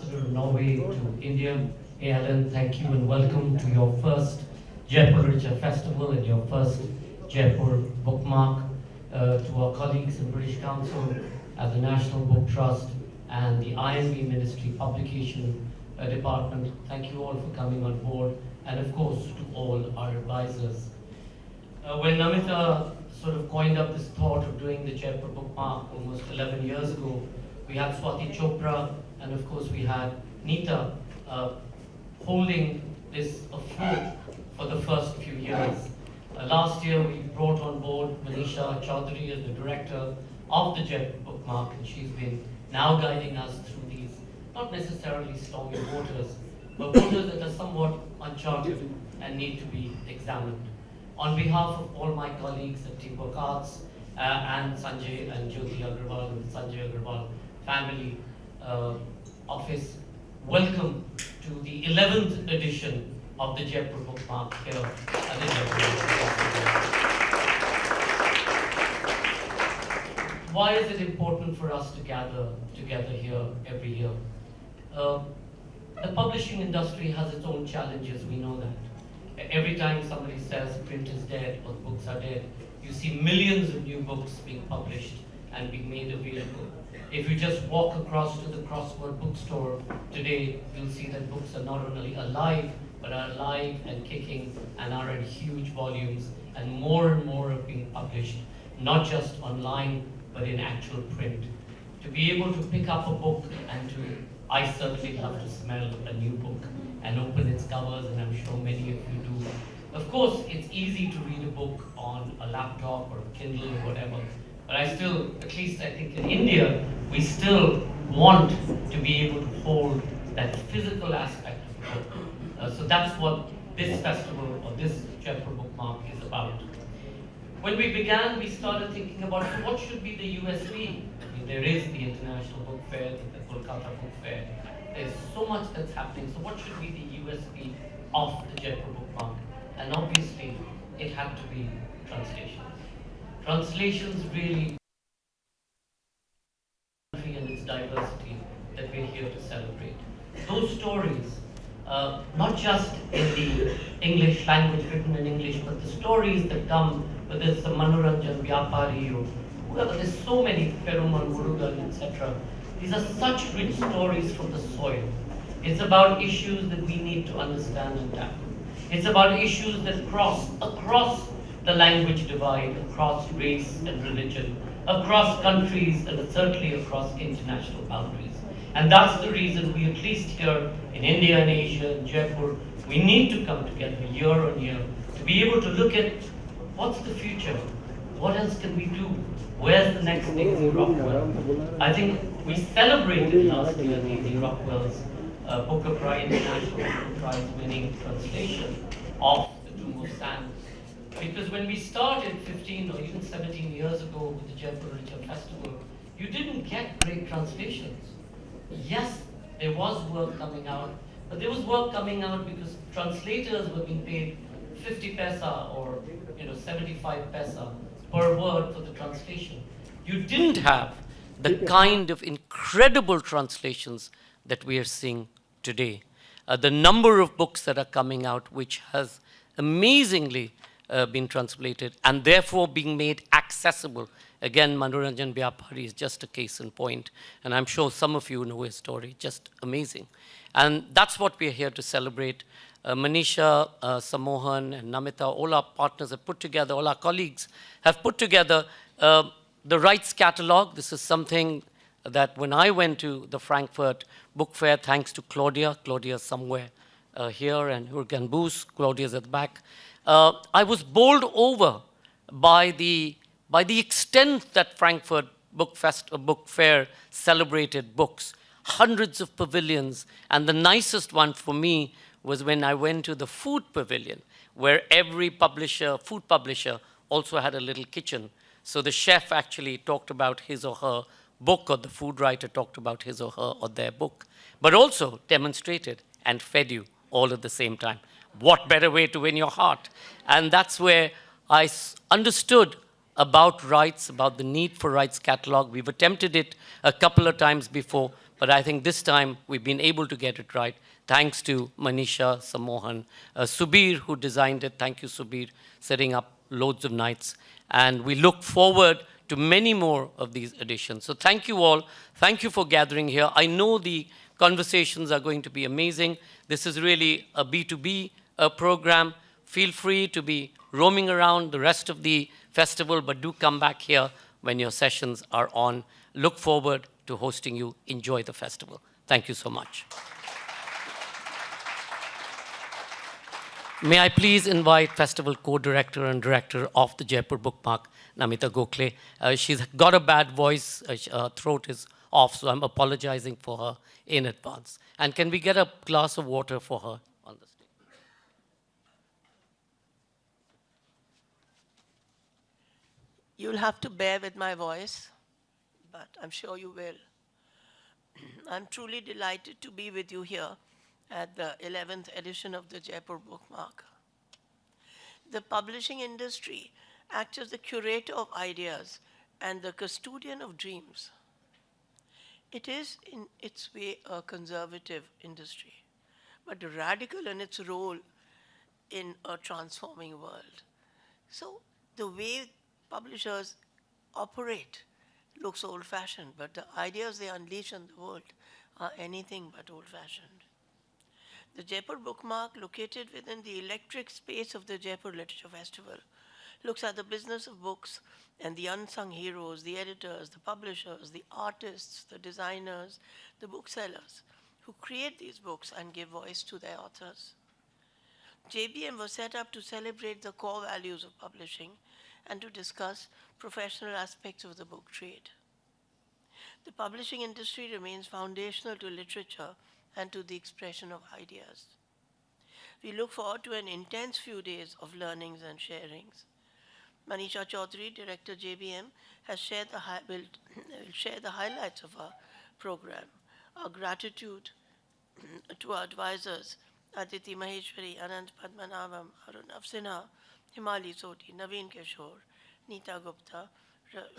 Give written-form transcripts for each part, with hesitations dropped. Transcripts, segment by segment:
Ambassador of Norway to India. Ailan, thank you and welcome to your first Jaipur Literature Festival and your first Jaipur BookMark. To our colleagues in British Council at the National Book Trust and the IMB Ministry Publication Department, thank you all for coming on board, and of course to all our advisors. When Namita sort of coined up this thought of doing the Jaipur BookMark almost 11 years ago, we had Swati Chopra and of course we had Nita holding this afloat for the first few years. Last year we brought on board Manisha Chaudhry as the director of the Jaipur BookMark, and she's been now guiding us through these, not necessarily stormy waters, but waters that are somewhat uncharted and need to be examined. On behalf of all my colleagues at Team Book Arts and Sanjay and Jyoti Agrawal and Sanjay Agrawal family office, welcome to the 11th edition of the Jaipur BookMark here at the Jaipur Festival. Why is it important for us to gather together here every year? The publishing industry has its own challenges, we know that. Every time somebody says print is dead or books are dead, you see millions of new books being published and being made available. If you just walk across to the Crossword bookstore today, you'll see that books are not only alive, but are alive and kicking and are in huge volumes, and more are being published, not just online, but in actual print. To be able to pick up a book and to, I certainly love to smell a new book and open its covers, and I'm sure many of you do. Of course, it's easy to read a book on a laptop or a Kindle or whatever, but I still, at least I think in India, we still want to be able to hold that physical aspect of the book. So that's what this festival or this Jaipur BookMark is about. When we began, we started thinking about what should be the USP. I mean, there is the International Book Fair, the Kolkata Book Fair. There's so much that's happening. So what should be the USP of the Jaipur BookMark? And obviously, it had to be translations. Translations really and its diversity that we're here to celebrate. Those stories, not just in the English language, written in English, but the stories that come, whether it's the Manoranjan, Vyapari, or whoever, there's so many, Perumal, Murugan, etc. These are such rich stories from the soil. It's about issues that we need to understand and tackle. It's about issues that cross across the language divide, across race and religion, across countries, and certainly across international boundaries. And that's the reason we, at least here in India and Asia and Jaipur, we need to come together year on year to be able to look at what's the future, what else can we do, where's the next Daisy Rockwell. I think we celebrated last year Daisy Rockwell's Booker Prize, International Booker Prize winning translation of The Tomb of Sand. Because when we started 15 or even 17 years ago with the Jaipur Literature Festival, you didn't get great translations. Yes, there was work coming out, but there was work coming out because translators were being paid 50 paisa or 75 paisa per word for the translation. You didn't have the kind of incredible translations that we are seeing today. The number of books that are coming out, which has amazingly been translated and therefore being made accessible. Again, Manoranjan Vyapari is just a case in point, and I'm sure some of you know his story, just amazing. And that's what we're here to celebrate. Manisha, Samohan, and Namita, all our partners have put together, all our colleagues have put together the rights catalog. This is something that when I went to the Frankfurt Book Fair, thanks to Claudia, Claudia's somewhere here, and Jürgen Boos, Claudia's at the back, I was bowled over by the extent that Frankfurt Book Fair celebrated books. Hundreds of pavilions, and the nicest one for me was when I went to the food pavilion, where every food publisher also had a little kitchen. So the chef actually talked about his or her book, or the food writer talked about his or her or their book, but also demonstrated and fed you all at the same time. What better way to win your heart? And that's where I understood about rights, about the need for rights catalog. We've attempted it a couple of times before, but I think this time we've been able to get it right. Thanks to Manisha, Samohan, Subir, who designed it. Thank you, Subir, setting up loads of nights. And we look forward to many more of these editions. So thank you all. Thank you for gathering here. I know the conversations are going to be amazing. This is really a B2B program. Feel free to be roaming around the rest of the festival, but do come back here when your sessions are on. Look forward to hosting you. Enjoy the festival. Thank you so much. May I please invite Festival Co-Director and Director of the Jaipur BookMark, Namita Gokhale. She's got a bad voice, her throat is off, so I'm apologizing for her in advance. And can we get a glass of water for her on the stage? You'll have to bear with my voice, but I'm sure you will. I'm truly delighted to be with you here at the 11th edition of the Jaipur BookMark. The publishing industry acts as the curator of ideas and the custodian of dreams. It is, in its way, a conservative industry, but radical in its role in a transforming world. So the way publishers operate looks old-fashioned, but the ideas they unleash on the world are anything but old-fashioned. The Jaipur BookMark, located within the electric space of the Jaipur Literature Festival, looks at the business of books and the unsung heroes, the editors, the publishers, the artists, the designers, the booksellers who create these books and give voice to their authors. JBM was set up to celebrate the core values of publishing and to discuss professional aspects of the book trade. The publishing industry remains foundational to literature and to the expression of ideas. We look forward to an intense few days of learnings and sharings. Manisha Chaudhry, Director JBM, will share the highlights of our program. Our gratitude to our advisors, Aditi Maheshwari, Anant Padmanabham, Arunav Sinha, Himali Soti, Naveen Kishore, Neeta Gupta,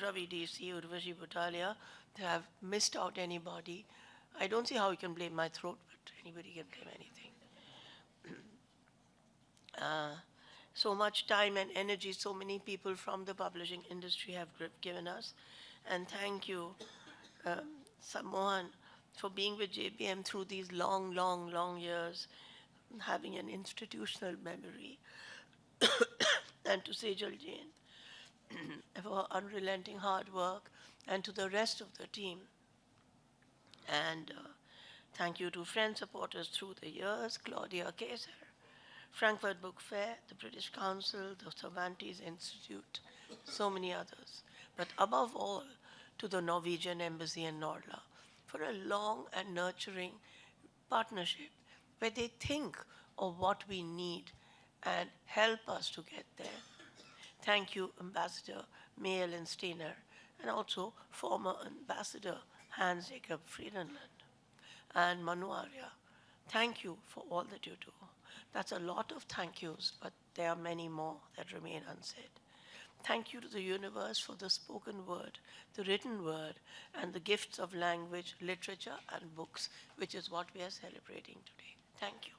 Ravi DC, Urvashi Butalia. They have missed out anybody. I don't see how you can blame my throat, but anybody can blame anything. So much time and energy, so many people from the publishing industry have given us. And thank you, Samohan, for being with JBM through these long, long, long years, having an institutional memory. And to Sejal Jain for her unrelenting hard work, and to the rest of the team. And thank you to friend supporters through the years, Claudia Kaiser, Frankfurt Book Fair, the British Council, the Cervantes Institute, so many others. But above all, to the Norwegian Embassy in Nordla for a long and nurturing partnership where they think of what we need and help us to get there. Thank you, Ambassador May-Elin Stener, and also former Ambassador Hans Jacob Friedenland and Manu Arya. Thank you for all that you do. That's a lot of thank yous, but there are many more that remain unsaid. Thank you to the universe for the spoken word, the written word, and the gifts of language, literature, and books, which is what we are celebrating today. Thank you.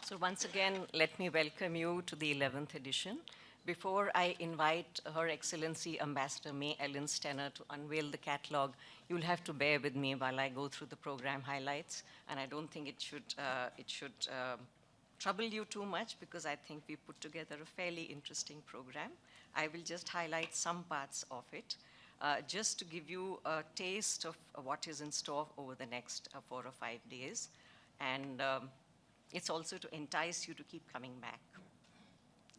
So once again, let me welcome you to the 11th edition. Before I invite Her Excellency Ambassador May-Elin Stener to unveil the catalog, you'll have to bear with me while I go through the program highlights. And I don't think it should trouble you too much, because I think we put together a fairly interesting program. I will just highlight some parts of it, just to give you a taste of what is in store over the next 4 or 5 days. And it's also to entice you to keep coming back.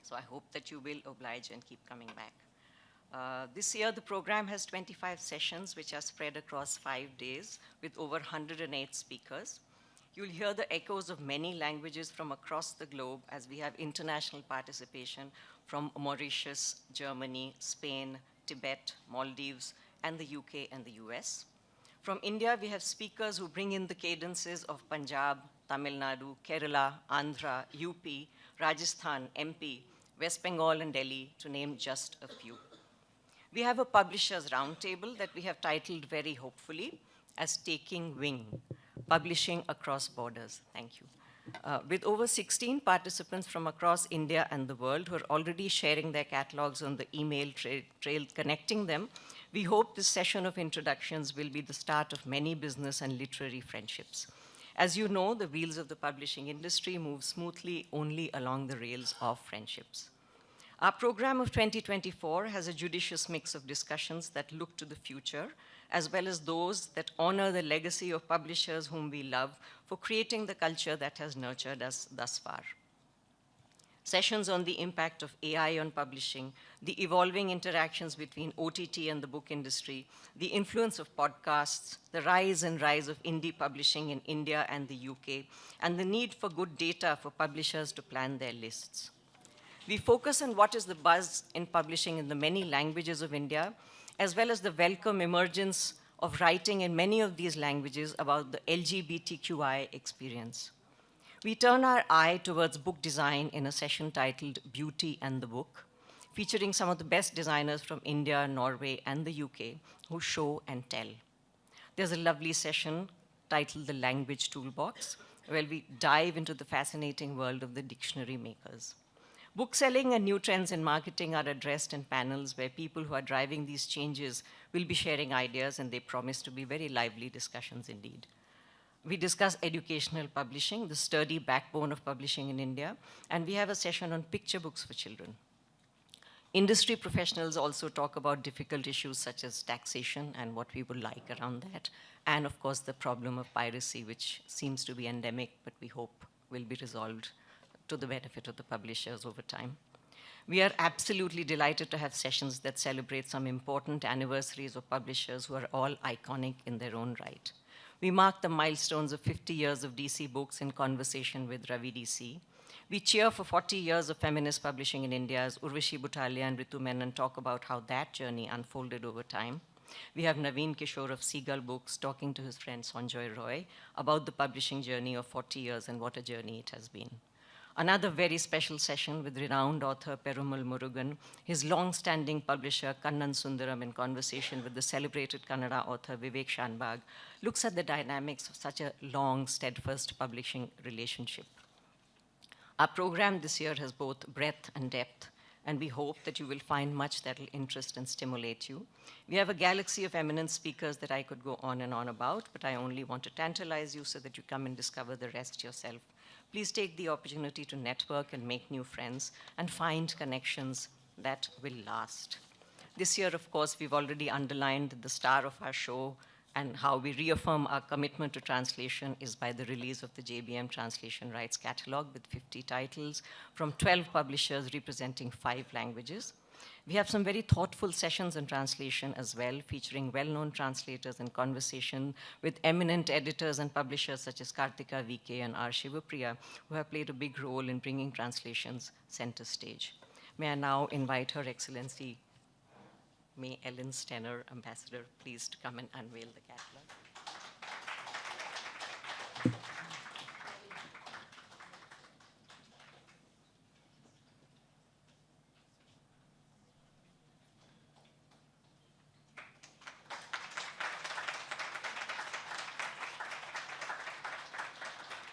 So I hope that you will oblige and keep coming back. This year, the program has 25 sessions, which are spread across 5 days with over 108 speakers. You'll hear the echoes of many languages from across the globe, as we have international participation from Mauritius, Germany, Spain, Tibet, Maldives, and the UK and the US. From India, we have speakers who bring in the cadences of Punjab, Tamil Nadu, Kerala, Andhra, UP, Rajasthan, MP, West Bengal, and Delhi, to name just a few. We have a publishers roundtable that we have titled very hopefully as Taking Wing, Publishing Across Borders. Thank you. With over 16 participants from across India and the world who are already sharing their catalogs on the email trail connecting them, we hope this session of introductions will be the start of many business and literary friendships. As you know, the wheels of the publishing industry move smoothly only along the rails of friendships. Our program of 2024 has a judicious mix of discussions that look to the future, as well as those that honor the legacy of publishers whom we love for creating the culture that has nurtured us thus far. Sessions on the impact of AI on publishing, the evolving interactions between OTT and the book industry, the influence of podcasts, the rise of indie publishing in India and the UK, and the need for good data for publishers to plan their lists. We focus on what is the buzz in publishing in the many languages of India, as well as the welcome emergence of writing in many of these languages about the LGBTQI experience. We turn our eye towards book design in a session titled Beauty and the Book, featuring some of the best designers from India, Norway, and the UK who show and tell. There's a lovely session titled The Language Toolbox, where we dive into the fascinating world of the dictionary makers. Bookselling and new trends in marketing are addressed in panels where people who are driving these changes will be sharing ideas, and they promise to be very lively discussions indeed. We discuss educational publishing, the sturdy backbone of publishing in India, and we have a session on picture books for children. Industry professionals also talk about difficult issues such as taxation and what we would like around that, and of course the problem of piracy, which seems to be endemic, but we hope will be resolved to the benefit of the publishers over time. We are absolutely delighted to have sessions that celebrate some important anniversaries of publishers who are all iconic in their own right. We mark the milestones of 50 years of DC Books in conversation with Ravi DC. We cheer for 40 years of feminist publishing in India as Urvashi Butalia and Ritu Menon talk about how that journey unfolded over time. We have Naveen Kishore of Seagull Books talking to his friend Sanjoy K.Roy about the publishing journey of 40 years and what a journey it has been. Another very special session with renowned author Perumal Murugan, his long-standing publisher Kannan Sundaram, in conversation with the celebrated Kannada author Vivek Shanbag, looks at the dynamics of such a long, steadfast publishing relationship. Our program this year has both breadth and depth, and we hope that you will find much that will interest and stimulate you. We have a galaxy of eminent speakers that I could go on and on about, but I only want to tantalize you so that you come and discover the rest yourself. Please take the opportunity to network and make new friends and find connections that will last. This year, of course, we've already underlined the star of our show and how we reaffirm our commitment to translation is by the release of the JBM Translation Rights Catalog with 50 titles from 12 publishers representing 5 languages. We have some very thoughtful sessions on translation as well, featuring well-known translators in conversation with eminent editors and publishers such as Kartika VK and R. Shivapriya, who have played a big role in bringing translations center stage. May I now invite Her Excellency May-Elin Stener, Ambassador, please to come and unveil the catalog.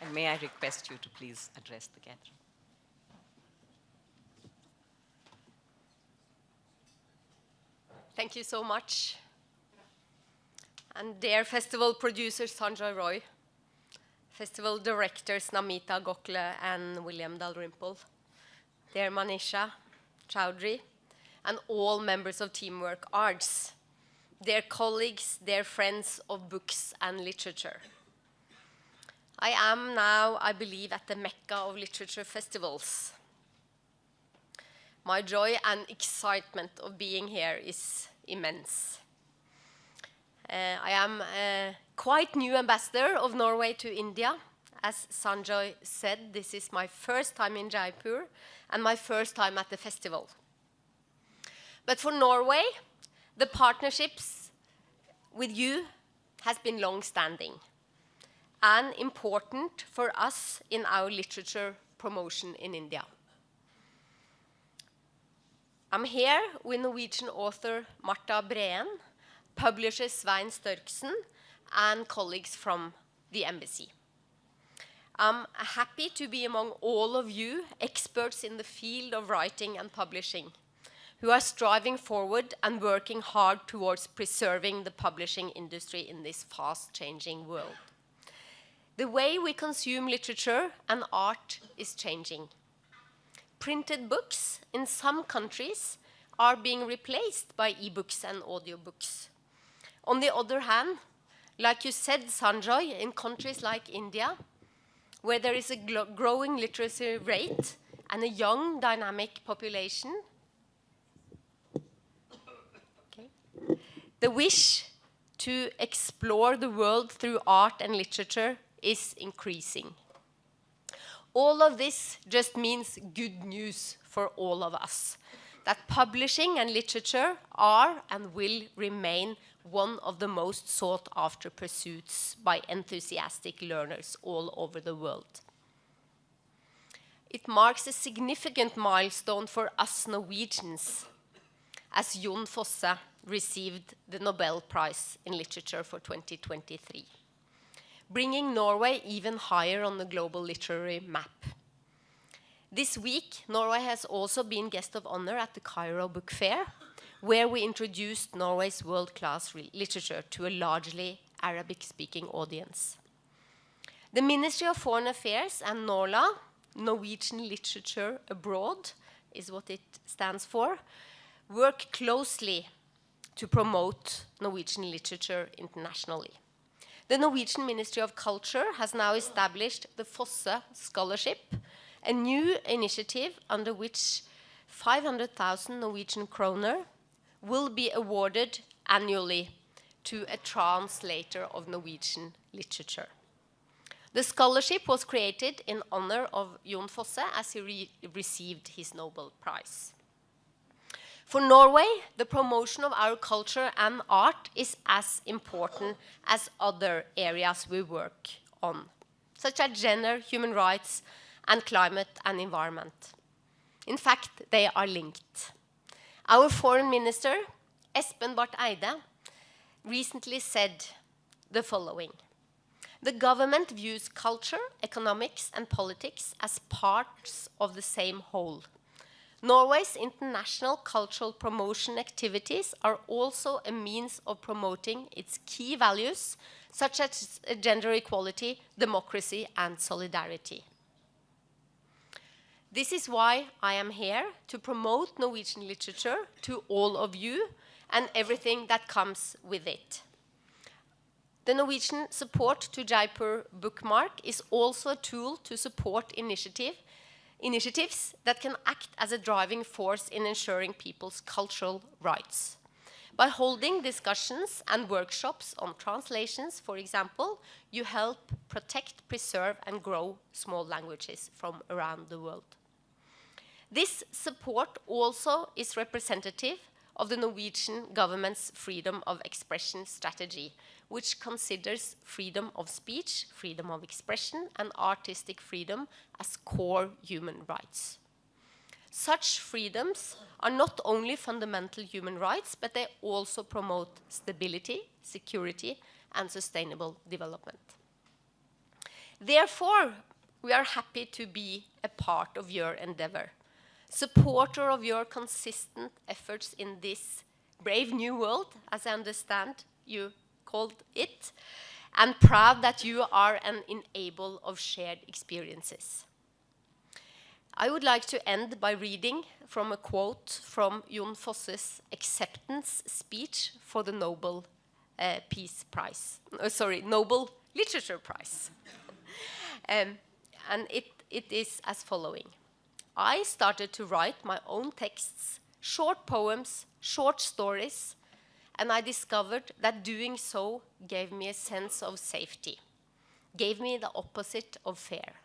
And may I request you to please address the gathering. Thank you so much. And dear festival producer Sanjoy K.Roy, festival directors Namita Gokhale and William Dalrymple, dear Manisha Chaudhry, and all members of Teamwork Arts, dear colleagues, dear friends of books and literature. I am now, I believe, at the Mecca of literature festivals. My joy and excitement of being here is immense. I am a quite new ambassador of Norway to India. As Sanjoy said, this is my first time in Jaipur and my first time at the festival. But for Norway, the partnerships with you has been long-standing and important for us in our literature promotion in India. I'm here with Norwegian author Marta Breen, publisher Svein Størksen, and colleagues from the embassy. I'm happy to be among all of you, experts in the field of writing and publishing, who are striving forward and working hard towards preserving the publishing industry in this fast-changing world. The way we consume literature and art is changing. Printed books in some countries are being replaced by e-books and audiobooks. On the other hand, like you said, Sanjoy, in countries like India, where there is a growing literacy rate and a young, dynamic population, the wish to explore the world through art and literature is increasing. All of this just means good news for all of us, that publishing and literature are and will remain one of the most sought-after pursuits by enthusiastic learners all over the world. It marks a significant milestone for us Norwegians, as Jon Fosse received the Nobel Prize in Literature for 2023, bringing Norway even higher on the global literary map. This week, Norway has also been guest of honor at the Cairo Book Fair, where we introduced Norway's world-class literature to a largely Arabic-speaking audience. The Ministry of Foreign Affairs and NORLA, Norwegian Literature Abroad, is what it stands for, work closely to promote Norwegian literature internationally. The Norwegian Ministry of Culture has now established the Fosse Scholarship, a new initiative under which 500,000 Norwegian kroner will be awarded annually to a translator of Norwegian literature. The scholarship was created in honor of Jon Fosse as he received his Nobel Prize. For Norway, the promotion of our culture and art is as important as other areas we work on, such as gender, human rights, and climate and environment. In fact, they are linked. Our foreign minister, Espen Barth Eide, recently said the following: "The government views culture, economics, and politics as parts of the same whole. Norway's international cultural promotion activities are also a means of promoting its key values, such as gender equality, democracy, and solidarity." This is why I am here, to promote Norwegian literature to all of you and everything that comes with it. The Norwegian support to Jaipur BookMark is also a tool to support initiatives that can act as a driving force in ensuring people's cultural rights. By holding discussions and workshops on translations, for example, you help protect, preserve, and grow small languages from around the world. This support also is representative of the Norwegian government's freedom of expression strategy, which considers freedom of speech, freedom of expression, and artistic freedom as core human rights. Such freedoms are not only fundamental human rights, but they also promote stability, security, and sustainable development. Therefore, we are happy to be a part of your endeavor, supporter of your consistent efforts in this brave new world, as I understand you called it, and proud that you are an enabler of shared experiences. I would like to end by reading from a quote from Jon Fosse's acceptance speech for the Nobel Nobel Literature Prize. And it is as following: "I started to write my own texts, short poems, short stories, and I discovered that doing so gave me a sense of safety, gave me the opposite of fear.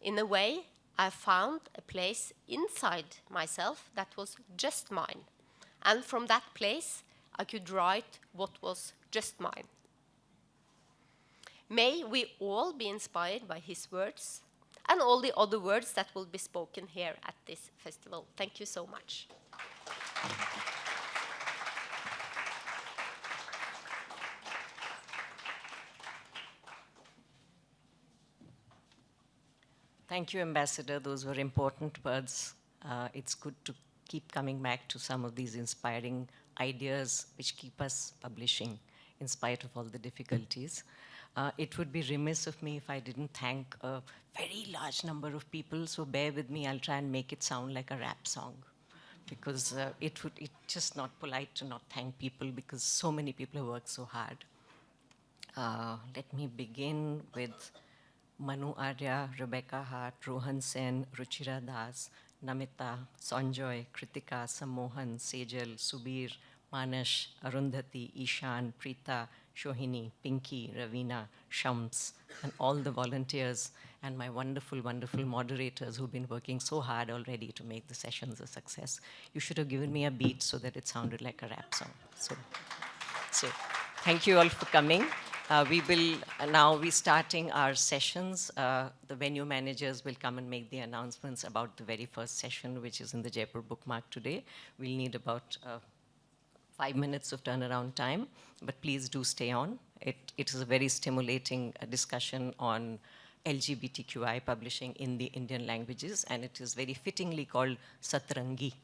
In a way, I found a place inside myself that was just mine, and from that place I could write what was just mine. May we all be inspired by his words and all the other words that will be spoken here at this festival. Thank you so much. Thank you, Ambassador. Those were important words. It's good to keep coming back to some of these inspiring ideas which keep us publishing in spite of all the difficulties. It would be remiss of me if I didn't thank a very large number of people, so bear with me, I'll try and make it sound like a rap song, because it's just not polite to not thank people, because so many people have worked so hard. Let me begin with Manu Arya, Rebecca Hart, Rohan Sen, Ruchira Das, Namita, Sanjoy, Kritika, Sammohan, Sejal, Subir, Manesh, Arundhati, Ishan, Preeta, Shohini, Pinky, Ravina, Shams, and all the volunteers and my wonderful, wonderful moderators who've been working so hard already to make the sessions a success. You should have given me a beat so that it sounded like a rap song. So thank you all for coming. We will now be starting our sessions. The venue managers will come and make the announcements about the very first session, which is in the Jaipur BookMark today. We'll need about 5 minutes of turnaround time, but please do stay on. It is a very stimulating discussion on LGBTQI publishing in the Indian languages, and it is very fittingly called Satrangi.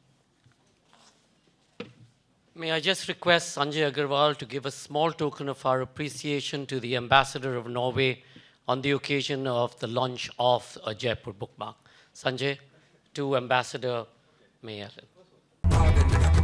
May I just request Sanjay Agarwal to give a small token of our appreciation to the Ambassador of Norway on the occasion of the launch of a Jaipur BookMark. Sanjay, to Ambassador May-Elin.